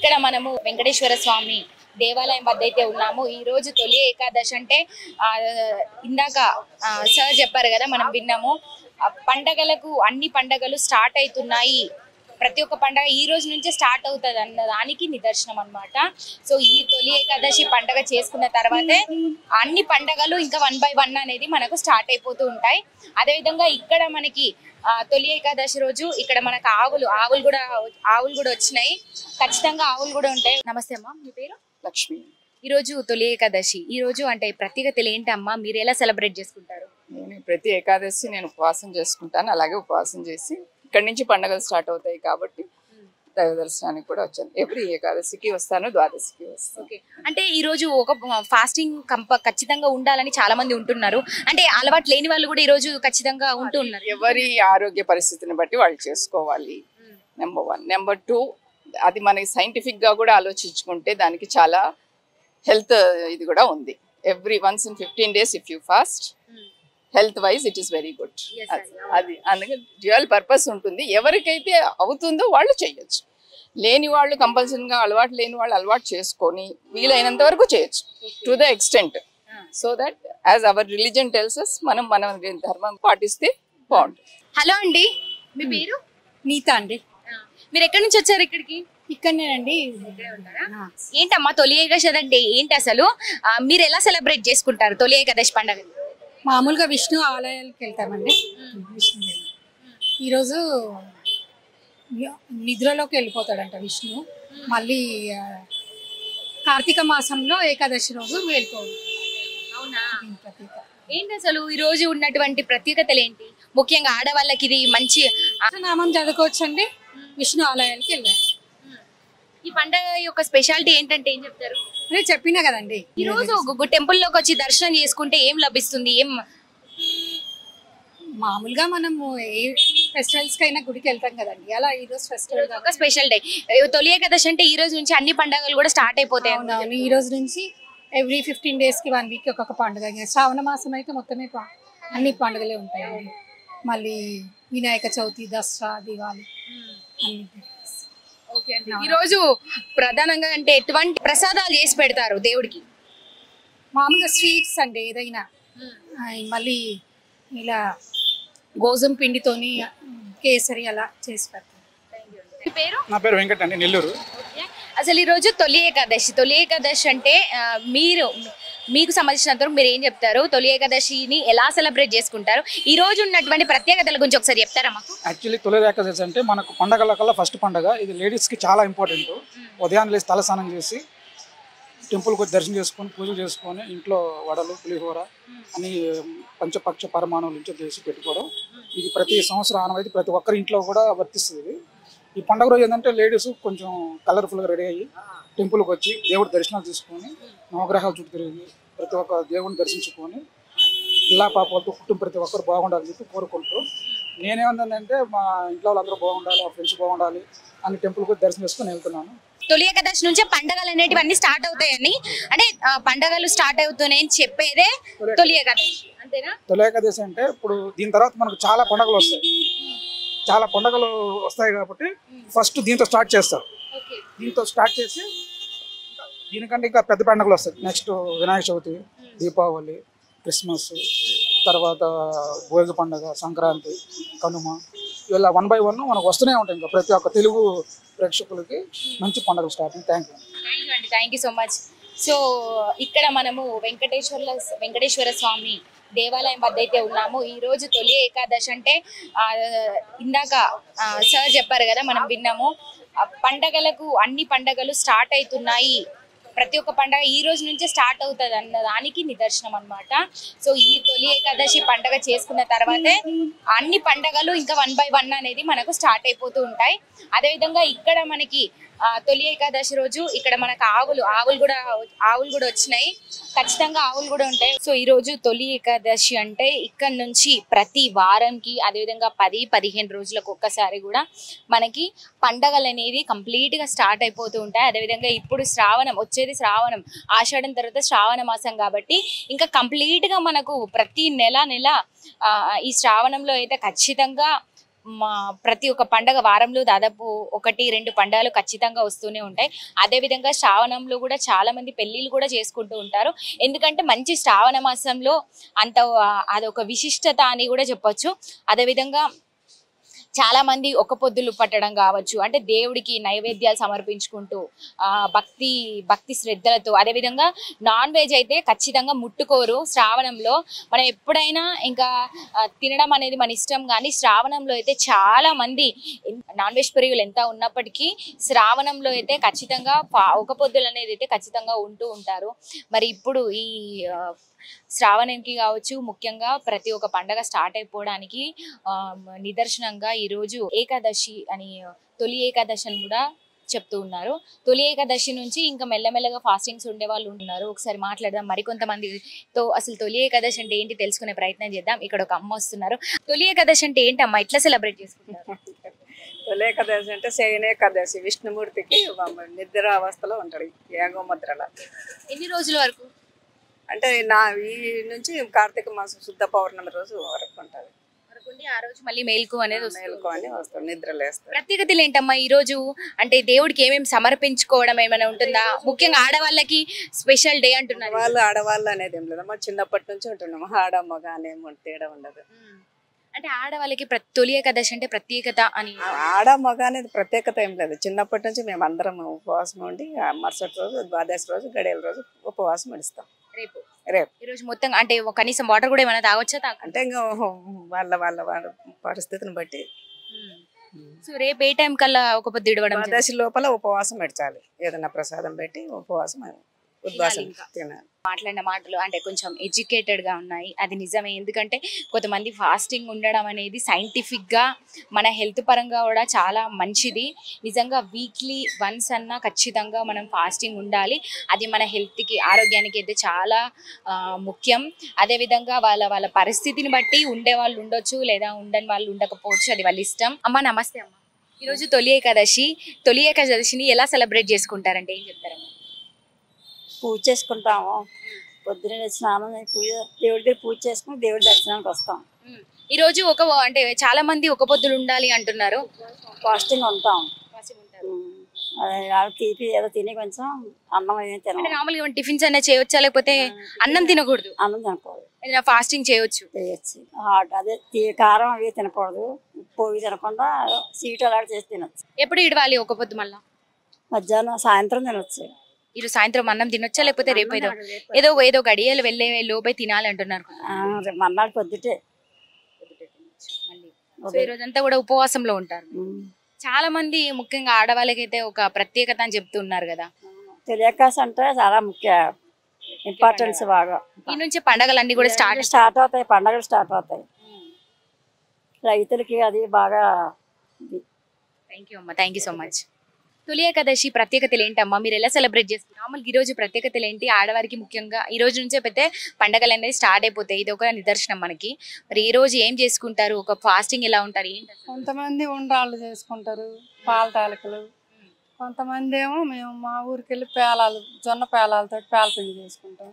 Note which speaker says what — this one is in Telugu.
Speaker 1: ఇక్కడ మనము వెంకటేశ్వర స్వామి దేవాలయం వద్ద అయితే ఉన్నాము. ఈ రోజు తొలి ఏకాదశి అంటే ఇందాక సార్ చెప్పారు కదా, మనం విన్నాము. పండగలకు అన్ని పండగలు స్టార్ట్ అవుతున్నాయి, ప్రతి ఒక్క పండగ ఈ రోజు నుంచే స్టార్ట్ అవుతుంది అన్న దానికి నిదర్శనం అన్నమాట. సో ఈ తొలి ఏకాదశి పండగ చేసుకున్న తర్వాతే అన్ని పండగలు ఇంకా 1 by 1 అనేది మనకు స్టార్ట్ అయిపోతూ ఉంటాయి. అదేవిధంగా ఇక్కడ మనకి తొలి ఏకాదశి రోజు ఇక్కడ మనకు ఆవులు కూడా వచ్చినాయి. ఖచ్చితంగా ఆవులు కూడా ఉంటాయి. నమస్తే అమ్మా, మీ పేరు?
Speaker 2: లక్ష్మి.
Speaker 1: ఈ రోజు తొలి ఏకాదశి, ఈ రోజు అంటే ప్రత్యేకతలు ఏంటమ్మా? మీరు ఎలా సెలబ్రేట్ చేసుకుంటారు?
Speaker 2: నేను ప్రతి ఏకాదశి నేను ఉపవాసం చేసుకుంటాను. అలాగే ఉపవాసం చేసి ఇక్కడి నుంచి పండుగలు స్టార్ట్ అవుతాయి కాబట్టి దైవ దర్శనానికి కూడా వచ్చాను. ఎవ్రీ ఏకాదశికి వస్తాను, ద్వాదశికి వస్తాను.
Speaker 1: ఓకే, అంటే ఈ రోజు ఒక ఫాస్టింగ్ ఖచ్చితంగా ఉండాలని చాలా మంది ఉంటున్నారు. అంటే అలవాటు లేని వాళ్ళు కూడా ఈ రోజు ఖచ్చితంగా ఉంటున్నారు.
Speaker 2: ఎవరి ఆరోగ్య పరిస్థితిని బట్టి వాళ్ళు చేసుకోవాలి. నెంబర్ 1. నెంబర్ 2, అది మనకి సైంటిఫిక్ గా కూడా ఆలోచించుకుంటే దానికి చాలా హెల్త్ ఇది కూడా ఉంది. Every once in 15 days if you fast, health wise it is very good. అది అందుకే డ్యూయల్ పర్పస్ ఉంటుంది. ఎవరికైతే అవుతుందో వాళ్ళు చేయొచ్చు, లేని వాళ్ళు కంపల్సరీగా అలవాటు లేని వాళ్ళు అలవాటు చేసుకొని వీలైనంత వరకు చేయొచ్చు to the extent. So that as our religion tells us మన ధర్మం పాటిస్తే బాగుంటుంది.
Speaker 1: హలో అండి, మీ పేరు?
Speaker 3: నీతా అండి.
Speaker 1: మీరు ఎక్కడి నుంచి వచ్చారు ఇక్కడికి?
Speaker 3: ఇక్కడనేనండి.
Speaker 1: ఏంటమ్మా తొలి ఏకాదశి అంటే ఏంటి అసలు? మీరు ఎలా సెలబ్రేట్ చేసుకుంటారు తొలి ఏకాదశి పండుగ?
Speaker 3: మామూలుగా విష్ణు ఆలయాలకు వెళ్తామండి. విష్ణు ఈరోజు నిద్రలోకి వెళ్ళిపోతాడంట విష్ణు. మళ్ళీ కార్తీక మాసంలో ఏకాదశి రోజు వెళ్ళిపోవాలి.
Speaker 1: అవునా? ఏంటి అసలు ఈ రోజు ఉన్నటువంటి ప్రత్యేకతలు ఏంటి? ముఖ్యంగా ఆడవాళ్ళకి ఇది మంచి
Speaker 3: నామం చదువుకోవచ్చండి. విష్ణు ఆలయాలకు వెళ్ళాలి.
Speaker 1: ఈ పండుగ యొక్క స్పెషాలిటీ ఏంటంటే ఏం చెప్తారు?
Speaker 3: అదే చెప్పినా కదండి.
Speaker 1: ఈ రోజు టెంపుల్ లోకి వచ్చి దర్శనం చేసుకుంటే ఏం లభిస్తుంది?
Speaker 3: మామూలుగా మనము ఏ ఫెస్టివల్స్ కైనా గుడికి వెళ్తాం కదండి, అలా ఈ రోజు ఫెస్టివల్
Speaker 1: ఒక స్పెషల్ డే. తొలి ఏకాదశి అంటే ఈ రోజు నుంచి అన్ని పండుగలు కూడా స్టార్ట్ అయిపోతాయి.
Speaker 3: అవునవును, ఈ రోజు నుంచి ఎవ్రీ 15 days కి 1 week ఒక్కొక్క పండుగ. శ్రావణ మాసం అయితే మొత్తమే అన్ని పండుగలే ఉంటాయండి. మళ్ళీ వినాయక చవితి, దసరా, దివాళి అన్ని.
Speaker 1: ఈ రోజు ప్రధానంగా అంటే ఎటువంటి ప్రసాదాలు చేసి పెడతారు దేవుడికి?
Speaker 3: మామూలుగా స్వీట్స్ అండి, ఏదైనా. మళ్ళీ ఇలా గోధుమ పిండితోని కేసరి అలా చేసి పెడతారు.
Speaker 4: నా పేరు వెంకట అండి, నెల్లూరు.
Speaker 1: అసలు ఈ రోజు తొలి ఏకాదశి అంటే మీకు సంబంధించినంత మీరు ఏం చెప్తారు? తొలి ఏకాదశిని ఎలా సెలబ్రేట్ చేసుకుంటారు? ఈ రోజు ఉన్నటువంటి ప్రత్యేకతల గురించి ఒకసారి చెప్తారా మాకు?
Speaker 4: యాక్చువల్లీ తొలి ఏకాదశి అంటే మనకు పండగల కల్లా ఫస్ట్ పండగ. ఇది లేడీస్కి చాలా ఇంపార్టెంట్. ఉదయాన్నే లేచి తలస్నానం చేసి టెంపుల్కి వచ్చి దర్శనం చేసుకొని పూజలు చేసుకొని ఇంట్లో వడలు, పులిహోర అని పంచపక్ష పరమాణువుల నుంచి చేసి పెట్టుకోవడం. ఇది ప్రతి సంవత్సరం ఆనవాయితీ, ప్రతి ఒక్కరి ఇంట్లో కూడా వర్తిస్తుంది. ఈ పండుగ రోజు ఏంటంటే లేడీస్ కొంచెం కలర్ఫుల్గా రెడీ అయ్యి టెంపుల్కి వచ్చి దేవుడి దర్శనాలు తీసుకొని నవగ్రహాల చుట్టూ తిరిగి ప్రతి ఒక్క దేవుడిని దర్శించుకొని పిల్లా పాపలతో కుటుంబం ప్రతి ఒక్కరు బాగుండాలని చెప్పి కోరుకుంటూ, నేనేమందంటే మా ఇంట్లో వాళ్ళందరూ బాగుండాలి, మా ఫ్రెండ్స్ బాగుండాలి అని టెంపుల్కి వచ్చి దర్శనం చేసుకొని వెళ్తున్నాను.
Speaker 1: తొలి ఏకాదశి నుంచే పండుగలు అనేటివన్నీ స్టార్ట్ అవుతాయని, అంటే పండుగలు స్టార్ట్ అవుతున్నాయని చెప్పేదే తొలి ఏకాదశి, అంతేనా?
Speaker 4: తొలి ఏకాదశి అంటే ఇప్పుడు దీని తర్వాత మనకు చాలా పండుగలు వస్తాయి కాబట్టి ఫస్ట్ దీంతో స్టార్ట్ చేస్తారు. దీంతో స్టార్ట్ చేసి దీనికంటే ఇంకా పెద్ద పండుగలు వస్తాయి. నెక్స్ట్ వినాయక చవితి, దీపావళి, క్రిస్మస్, తర్వాత భోగి పండుగ, సంక్రాంతి, కనుమ, ఇలా 1 by 1 మనకు వస్తూనే ఉంటాయి. ఇంకా ప్రతి ఒక్క తెలుగు ప్రేక్షకులకి మంచి పండుగలు start.
Speaker 1: Thank you so much. So ఇక్కడ మనము వెంకటేశ్వర స్వామి దేవాలయం వద్ద అయితే ఉన్నాము. ఈ రోజు తొలి ఏకాదశి అంటే ఇందాక సార్ చెప్పారు కదా, మనం విన్నాము. పండగలకు అన్ని పండగలు స్టార్ట్ అవుతున్నాయి, ప్రతి ఒక్క పండగ ఈ రోజు నుంచే స్టార్ట్ అవుతుంది అన్న దానికి నిదర్శనం అన్నమాట. సో ఈ తొలి ఏకాదశి పండగ చేసుకున్న తర్వాతే అన్ని పండగలు ఇంకా 1 by 1 అనేది మనకు స్టార్ట్ అయిపోతూ ఉంటాయి. అదేవిధంగా ఇక్కడ మనకి తొలి ఏకాదశి రోజు ఇక్కడ మనకు ఆవులు కూడా వచ్చినాయి. ఖచ్చితంగా ఆవులు కూడా ఉంటాయి. సో ఈ రోజు తొలి ఏకాదశి అంటే ఇక్కడ నుంచి ప్రతి వారంకి, అదేవిధంగా 10-15 రోజులకు ఒక్కసారి కూడా మనకి పండగలు అనేది కంప్లీట్ గా స్టార్ట్ అయిపోతూ ఉంటాయి. అదేవిధంగా ఇప్పుడు వచ్చేది శ్రావణం, ఆషాఢం తర్వాత శ్రావణ మాసం కాబట్టి ఇంకా కంప్లీట్ గా మనకు ప్రతి నెల ఈ శ్రావణంలో అయితే ఖచ్చితంగా ప్రతి ఒక్క పండగ వారంలో దాదాపు 1-2 పండుగలు ఖచ్చితంగా వస్తూనే ఉంటాయి. అదే విధంగా శ్రావణంలో కూడా చాలా మంది పెళ్లిళ్ళు కూడా చేసుకుంటూ ఉంటారు. ఎందుకంటే మంచి శ్రావణ మాసంలో అంత అదొక విశిష్టత అని కూడా చెప్పొచ్చు. అదే విధంగా చాలా మంది ఒక్క పొద్దులు పట్టడం కావచ్చు, అంటే దేవుడికి నైవేద్యాలు సమర్పించుకుంటూ భక్తి శ్రద్ధలతో, అదేవిధంగా నాన్ వెజ్ అయితే ఖచ్చితంగా ముట్టుకోరు శ్రావణంలో. మనం ఎప్పుడైనా ఇంకా తినడం అనేది మన ఇష్టం, కానీ శ్రావణంలో అయితే చాలా మంది నాన్ వెజ్ ప్రియులు ఎంత ఉన్నప్పటికీ శ్రావణంలో అయితే ఖచ్చితంగా ఒక్క పొద్దులు అనేది అయితే ఖచ్చితంగా ఉంటూ ఉంటారు. మరి ఇప్పుడు ఈ శ్రావణంకి కావచ్చు, ముఖ్యంగా ప్రతి ఒక్క పండగ స్టార్ట్ అయిపోవడానికి నిదర్శనంగా ఈరోజు ఏకాదశి అని, తొలి ఏకాదశి అని కూడా చెప్తూ ఉన్నారు. తొలి ఏకాదశి నుంచి ఇంకా మెల్లమెల్లగా ఫాస్టింగ్స్ ఉండే వాళ్ళు ఉన్నారు. ఒకసారి మాట్లాడదాం మరికొంతమందితో. అసలు తొలి ఏకాదశి అంటే ఏంటి తెలుసుకునే ప్రయత్నం చేద్దాం. ఇక్కడ ఒక అమ్మ వస్తున్నారు. తొలి ఏకాదశి అంటే ఏంటమ్మా, ఎట్లా సెలబ్రేట్ చేసుకుంటారు?
Speaker 5: తొలి ఏకాదశి అంటే శయన ఏకాదశి, విష్ణుమూర్తికి నిద్రావస్థలో ఉంటాడు యాగముద్రల.
Speaker 1: ఎన్ని రోజుల వరకు?
Speaker 5: అంటే ఈ నుంచి కార్తీక మాసం శుద్ధ పౌర్ణమి రోజు వరకు ఉంటుంది.
Speaker 1: ఆ రోజు మళ్ళీ మేల్కు అనేది
Speaker 5: మేలుకు అని వస్తాడు, నిద్రలేస్తాడు.
Speaker 1: ప్రత్యేకతలు ఏంటమ్మా ఈ రోజు? అంటే దేవుడికి ఏమేమి సమర్పించుకోవడం ఏమైనా ఉంటుందా? ముఖ్యంగా ఆడవాళ్ళకి స్పెషల్ డే అంటున్నారు.
Speaker 5: ఆడవాళ్ళు అనేది ఏం లేదమ్మా, చిన్నప్పటి నుంచి ఉంటున్నాము. ఆడ మగ అనేమో తేడా ఉండదు.
Speaker 1: అంటే ఆడవాళ్ళకి తొలి ఏకాదశి అంటే ప్రత్యేకత అని?
Speaker 5: ఆడ మగ అనేది ప్రత్యేకత ఏం లేదు. చిన్నప్పటి నుంచి మేము అందరం ఉపవాసం ఉండి మరుసటి రోజు ద్వాదశి రోజు గడియల రోజు ఉపవాసం నడుస్తాం.
Speaker 1: రేపు
Speaker 5: రేపు
Speaker 1: ఈ రోజు మొత్తం అంటే కనీసం వాటర్ కూడా ఏమైనా తాగొచ్చా?
Speaker 5: అంటే ఇంకా వాళ్ళ పరిస్థితిని బట్టి.
Speaker 1: సో రేపు ఏ టైం కల్లా ఒక పొద్దు ఇడవడం?
Speaker 5: ద్వాదశి లోపల ఉపవాసం పెడచాలి. ఏదైనా ప్రసాదం పెట్టి ఉపవాసం ఉద్వాసం తినాలి.
Speaker 1: మాట్లాడిన మాటలు అంటే కొంచెం ఎడ్యుకేటెడ్ గా ఉన్నాయి, అది నిజమే. ఎందుకంటే కొంతమంది ఫాస్టింగ్ ఉండడం అనేది సైంటిఫిక్ గా మన హెల్త్ పరంగా కూడా చాలా మంచిది. నిజంగా వీక్లీ వన్స్ అన్నా ఖచ్చితంగా మనం ఫాస్టింగ్ ఉండాలి. అది మన హెల్త్ కి, ఆరోగ్యానికి అయితే చాలా ముఖ్యం. అదే విధంగా వాళ్ళ పరిస్థితిని బట్టి ఉండే వాళ్ళు ఉండొచ్చు, లేదా ఉండని వాళ్ళు ఉండకపోవచ్చు, అది వాళ్ళ ఇష్టం. అమ్మ నమస్తే. అమ్మ ఈరోజు తొలి ఏకాదశి. తొలి ఏకాదశిని ఎలా సెలబ్రేట్ చేసుకుంటారంటే ఏం చెప్తారమ్మా?
Speaker 6: పూజ చేసుకుంటాము. పొద్దున్నే స్నానం పూజ, దేవుడి దగ్గర పూజ చేసుకుని దేవుడి దర్శనానికి వస్తాం.
Speaker 1: ఈ రోజు అంటే చాలా మంది ఒక పొద్దులు ఉండాలి అంటున్నారు.
Speaker 6: ఫాస్టింగ్ ఉంటాం. తీపి ఏదో తిని కొంచెం అన్నం ఏమి తినాలి.
Speaker 1: నార్మల్గా టిఫిన్స్ అయినా చేయొచ్చా, లేకపోతే అన్నం తినకూడదు?
Speaker 6: అన్నం తినకూడదు,
Speaker 1: ఏదైనా ఫాస్టింగ్ చేయొచ్చు.
Speaker 6: అదే కారం అవి తినకూడదు, ఉప్పు అవి తినకుండా స్వీట్ అలాంటి చేసి తినొచ్చు.
Speaker 1: ఎప్పుడు ఇడవాలి ఒక పొద్దు? మళ్ళా
Speaker 6: మధ్యాహ్నం సాయంత్రం తినొచ్చు.
Speaker 1: ఈరోజు సాయంత్రం అన్నం తినొచ్చా, లేకపోతే రేపు ఏదో గడియలు వెళ్ళే లోపే తినాలి అంటున్నారు?
Speaker 6: మన్నాడు పొద్దుటే.
Speaker 1: ఈ రోజంతా కూడా ఉపవాసంలో ఉంటారు. చాలా మంది ముఖ్యంగా ఆడవాళ్ళకైతే ఒక ప్రత్యేకత అని చెప్తున్నారు కదా.
Speaker 6: తెలియకాశ అంటే చాలా ముఖ్య ఇంపార్టెన్స్. బాగా
Speaker 1: ఈ నుంచి పండగలన్నీ కూడా
Speaker 6: స్టార్ట్ అవుతాయి, పండగలు స్టార్ట్ అవుతాయి. రైతులకి అది బాగా.
Speaker 1: థ్యాంక్ యూ అమ్మా, థ్యాంక్ యూ సో మచ్. తొలి ఏకాదశి ప్రత్యేకతలు ఏంటమ్మా, మీరు ఎలా సెలబ్రేట్ చేస్తారు? మామూలుగా ఈ రోజు ప్రత్యేకతలు ఏంటి? ఆడవారికి ముఖ్యంగా ఈ రోజు నుంచే పెద్ద పండగలు అనేది స్టార్ట్ అయిపోతాయి, ఇది ఒక నిదర్శనం మనకి. మరి ఈ రోజు ఏం చేసుకుంటారు? ఒక ఫాస్టింగ్ ఎలా ఉంటారు?
Speaker 3: కొంతమంది ఉండ్రాళ్ళు చేసుకుంటారు, పాల తాలికలు. కొంతమంది ఏమో మేము మా ఊరికి వెళ్ళి పేలాలు, జొన్న పేలాలతో పేలపిండి చేసుకుంటాం.